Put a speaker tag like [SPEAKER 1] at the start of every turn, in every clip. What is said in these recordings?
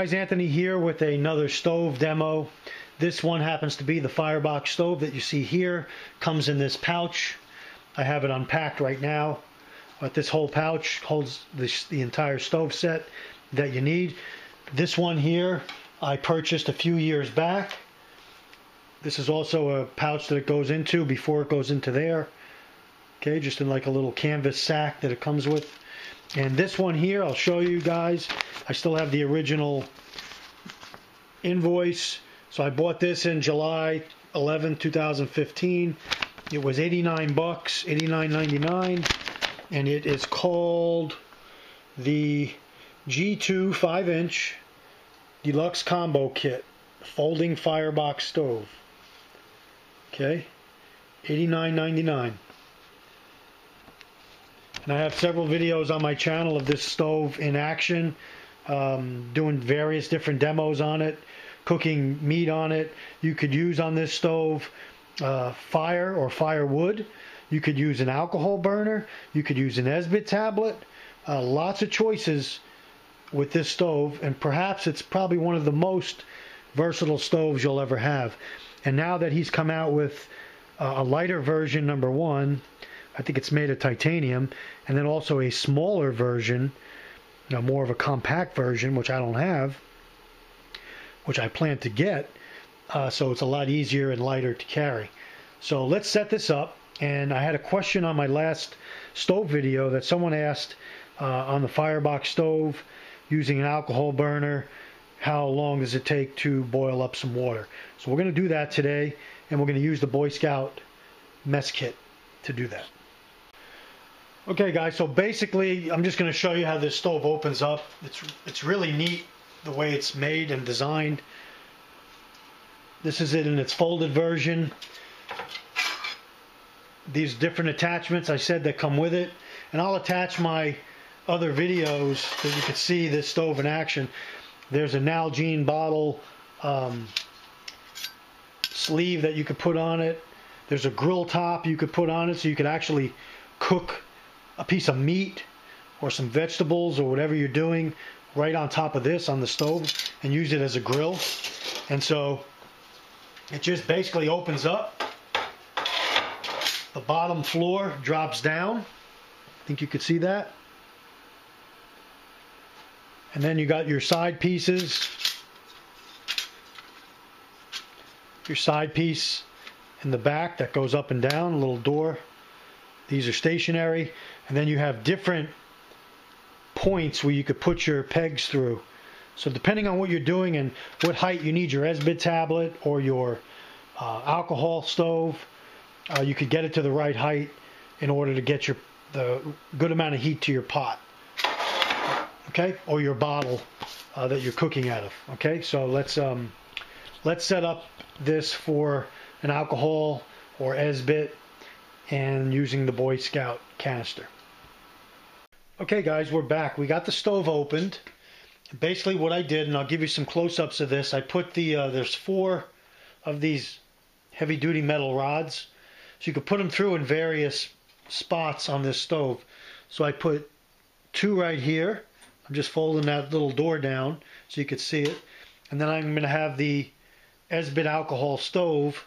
[SPEAKER 1] guys, Anthony here with another stove demo. This one happens to be the Firebox stove that you see here. Comes in this pouch. I have it unpacked right now. But this whole pouch holds the entire stove set that you need. This one here I purchased a few years back. This is also a pouch that it goes into before it goes into there. Okay, just in like a little canvas sack that it comes with. And this one here, I'll show you guys. I still have the original invoice. So I bought this in July 11, 2015. It was 89 bucks, 89.99, and it is called the G2 5-inch Deluxe Combo Kit Folding Firebox Stove. Okay, 89.99. And I have several videos on my channel of this stove in action, doing various different demos on it, cooking meat on it. You could use on this stove fire or firewood. You could use an alcohol burner. You could use an Esbit tablet. Lots of choices with this stove, and perhaps it's probably one of the most versatile stoves you'll ever have. And now that he's come out with a lighter version, number one, I think it's made of titanium, and then also a smaller version, more of a compact version, which I don't have, which I plan to get, so it's a lot easier and lighter to carry. So let's set this up. And I had a question on my last stove video that someone asked on the Firebox stove using an alcohol burner, how long does it take to boil up some water? So we're going to do that today, and we're going to use the Boy Scout mess kit to do that. Okay guys, so basically I'm just going to show you how this stove opens up. It's really neat the way it's made and designed. This is it in its folded version. These different attachments I said that come with it, and I'll attach my other videos that you can see this stove in action. There's a Nalgene bottle sleeve that you could put on it. There's a grill top you could put on it, so you could actually cook a piece of meat or some vegetables or whatever you're doing right on top of this on the stove and use it as a grill. And so it just basically opens up. The bottom floor drops down. I think you could see that. And then you got your side pieces. Your side piece in the back that goes up and down, a little door. These are stationary. And then you have different points where you could put your pegs through. So depending on what you're doing and what height you need your Esbit tablet or your alcohol stove, you could get it to the right height in order to get the good amount of heat to your pot. Okay, or your bottle that you're cooking out of. Okay, so let's set up this for an alcohol or Esbit and using the Boy Scout canister. Okay guys, we're back. We got the stove opened. Basically what I did, and I'll give you some close-ups of this, I put there's 4 of these heavy-duty metal rods. So you could put them through in various spots on this stove. So I put 2 right here. I'm just folding that little door down so you could see it. And then I'm going to have the Esbit alcohol stove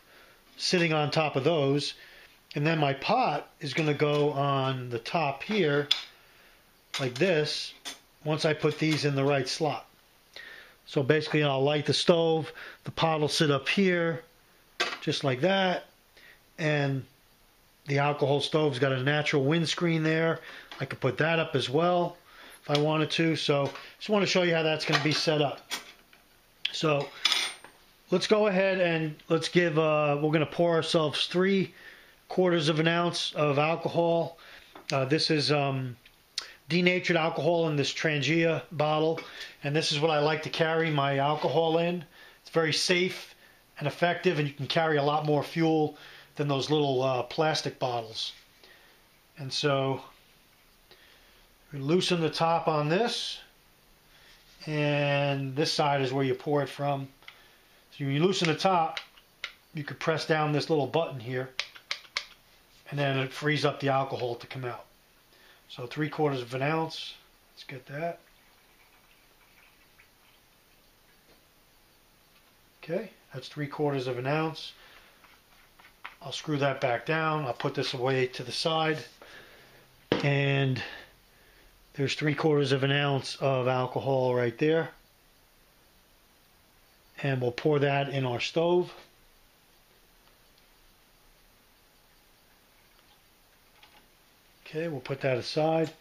[SPEAKER 1] sitting on top of those. And then my pot is going to go on the top here like this once I put these in the right slot. So basically I'll light the stove. The pot will sit up here just like that. And the alcohol stove's got a natural windscreen there. I could put that up as well if I wanted to. So just want to show you how that's going to be set up. So let's go ahead and let's give, we're going to pour ourselves 3/4 of an ounce of alcohol. This is denatured alcohol in this Trangia bottle. And this is what I like to carry my alcohol in. It's very safe and effective, and you can carry a lot more fuel than those little plastic bottles. And so we loosen the top on this, and this side is where you pour it from. So when you loosen the top, you could press down this little button here, and then it frees up the alcohol to come out. So 3/4 of an ounce, let's get that. Okay, that's 3/4 of an ounce. I'll screw that back down. I'll put this away to the side. And there's 3/4 of an ounce of alcohol right there. And we'll pour that in our stove. Okay, we'll put that aside.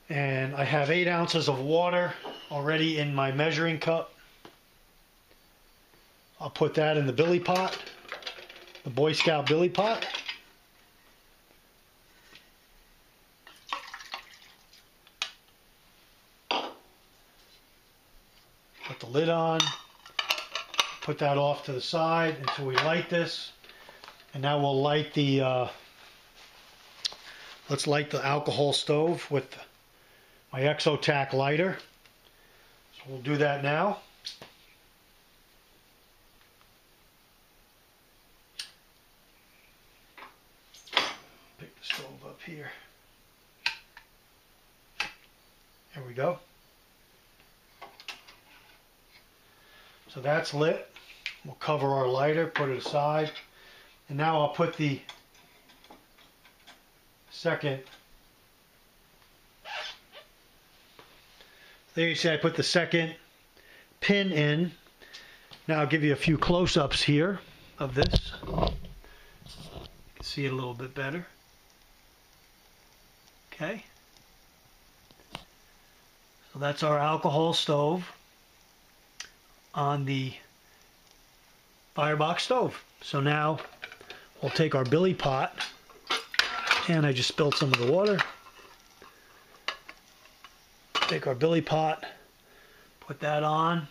[SPEAKER 1] And I have 8 ounces of water already in my measuring cup. I'll put that in the billy pot, the Boy Scout billy pot. Put the lid on, put that off to the side until we light this. And now we'll light the, let's light the alcohol stove with my Exotac lighter. So we'll do that now. Pick the stove up here. There we go. So that's lit. We'll cover our lighter, put it aside. And now I'll put the second. There you see I put the second pin in. Now I'll give you a few close-ups here of this. You can see it a little bit better. Okay. So that's our alcohol stove on the Firebox stove. So now we'll take our billy pot, and I just spilled some of the water. Take our billy pot, put that on.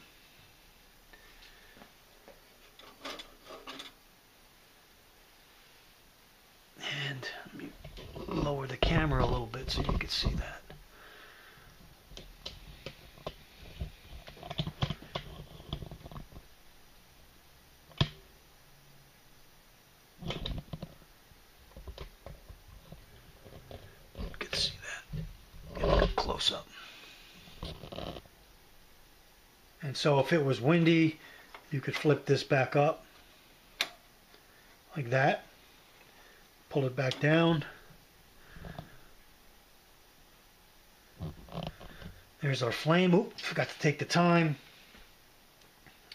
[SPEAKER 1] And let me lower the camera a little bit so you can see that. Close up. And so if it was windy, you could flip this back up like that. Pull it back down. There's our flame. Oop, forgot to take the time.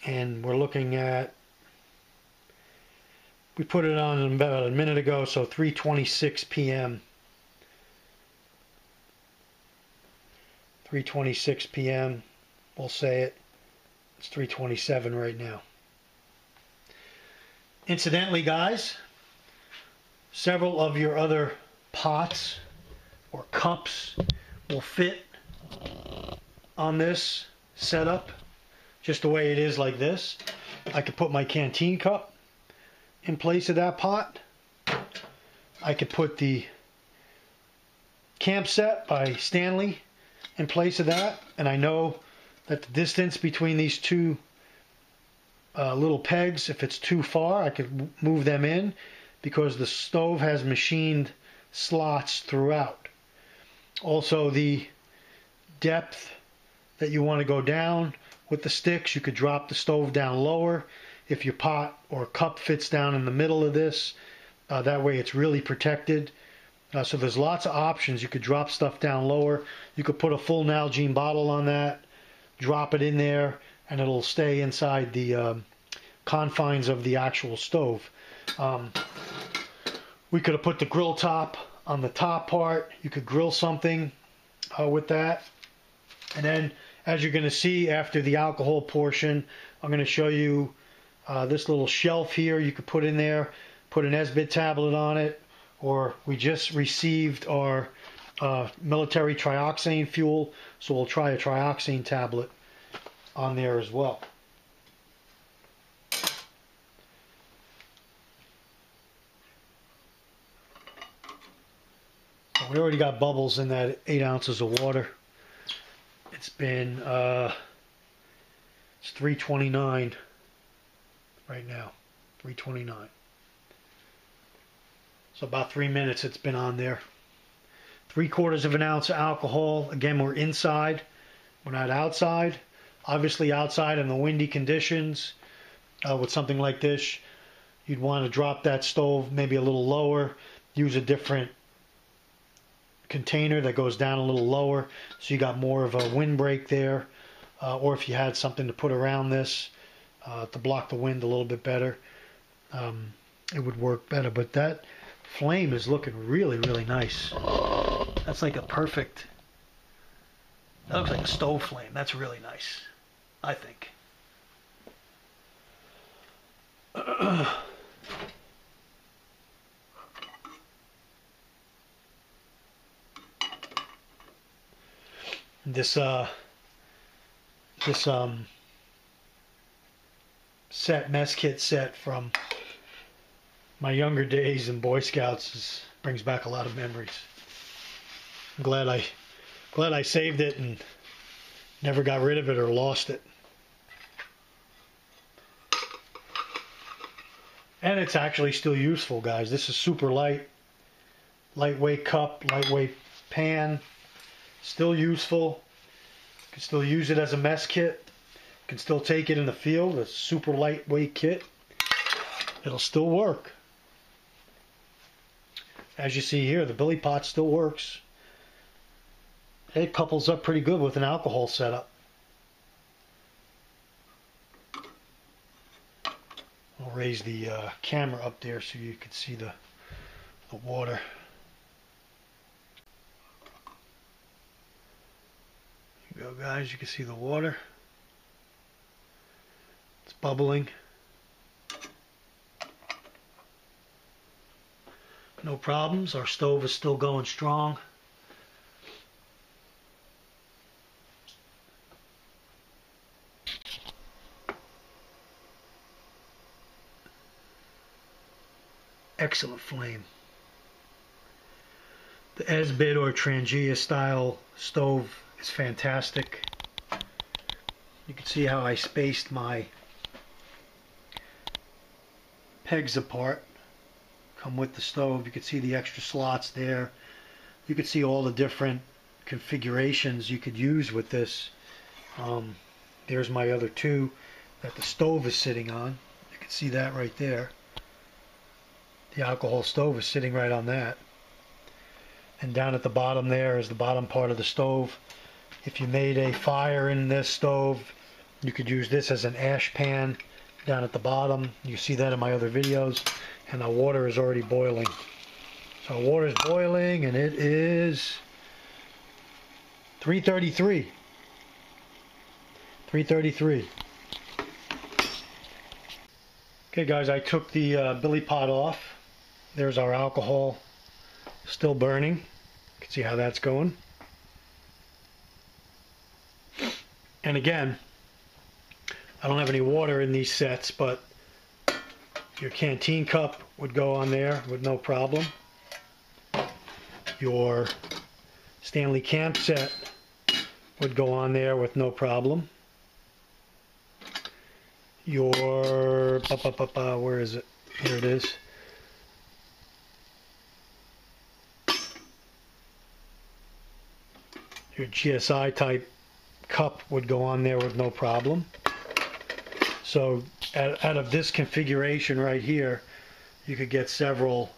[SPEAKER 1] And we're looking at, we put it on about a minute ago, so 3:26 p.m. 3:26 p.m. We'll say it. It's 3:27 right now. Incidentally, guys, several of your other pots or cups will fit on this setup just the way it is like this. I could put my canteen cup in place of that pot. I could put the camp set by Stanley in place of that, and I know that the distance between these two little pegs, if it's too far, I could move them in because the stove has machined slots throughout. Also, the depth that you want to go down with the sticks, you could drop the stove down lower if your pot or cup fits down in the middle of this. That way it's really protected. So there's lots of options. You could drop stuff down lower. You could put a full Nalgene bottle on that, drop it in there, and it'll stay inside the confines of the actual stove. We could have put the grill top on the top part. You could grill something with that. And then, as you're going to see after the alcohol portion, I'm going to show you this little shelf here you could put in there, put an SBIT tablet on it, or we just received our military trioxane fuel, so we'll try a trioxane tablet on there as well. We already got bubbles in that 8 ounces of water. It's been it's 3:29 right now, 3:29. So about 3 minutes it's been on there. 3/4 of an ounce of alcohol. Again, we're inside. We're not outside. Obviously outside in the windy conditions, with something like this, you'd want to drop that stove maybe a little lower, use a different container that goes down a little lower so you got more of a windbreak there, or if you had something to put around this to block the wind a little bit better, it would work better. But that flame is looking really, really nice. That's like a perfect, that looks like a stove flame. That's really nice, I think. This mess kit set from my younger days in Boy Scouts brings back a lot of memories. I'm glad I saved it and never got rid of it or lost it. And it's actually still useful, guys. This is super lightweight cup, lightweight pan. Still useful. You can still use it as a mess kit. You can still take it in the field. A super lightweight kit. It'll still work. As you see here, the billy pot still works. It couples up pretty good with an alcohol setup. I'll raise the camera up there so you can see the water. There you go, guys. You can see the water. It's bubbling. No problems. Our stove is still going strong. Excellent flame. The Esbit or Trangia style stove is fantastic. You can see how I spaced my pegs apart. Come with the stove. You can see the extra slots there. You can see all the different configurations you could use with this. There's my other two that the stove is sitting on. You can see that right there. The alcohol stove is sitting right on that. And down at the bottom there is the bottom part of the stove. If you made a fire in this stove, you could use this as an ash pan down at the bottom. You see that in my other videos. And our water is already boiling. So our water is boiling and it is 333. 333. Okay guys, I took the billy pot off. There's our alcohol still burning. You can see how that's going. And again, I don't have any water in these sets, but your canteen cup would go on there with no problem. Your Stanley Camp set would go on there with no problem. Your, where is it? Here it is. Your GSI type cup would go on there with no problem. So out of this configuration right here, you could get several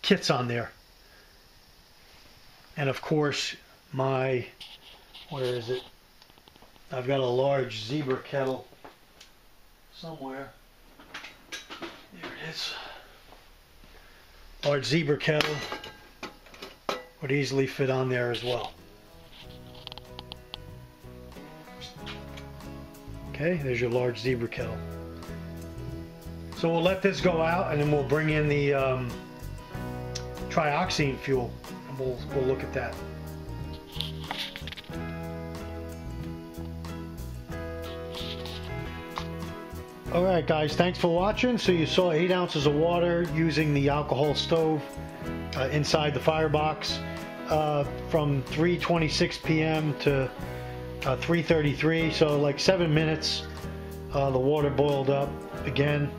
[SPEAKER 1] kits on there. And of course, where is it? I've got a large zebra kettle somewhere. There it is. Large zebra kettle would easily fit on there as well. Okay, there's your large zebra kettle. So we'll let this go out and then we'll bring in the trioxane fuel and we'll look at that. Alright guys, thanks for watching. So you saw 8 ounces of water using the alcohol stove inside the Firebox from 3:26 p.m. to 3:33, so like 7 minutes. The water boiled up again.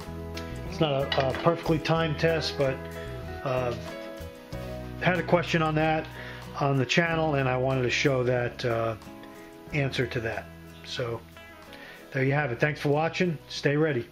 [SPEAKER 1] It's not a perfectly timed test, but had a question on that on the channel and I wanted to show that answer to that. So There you have it. Thanks for watching. Stay ready.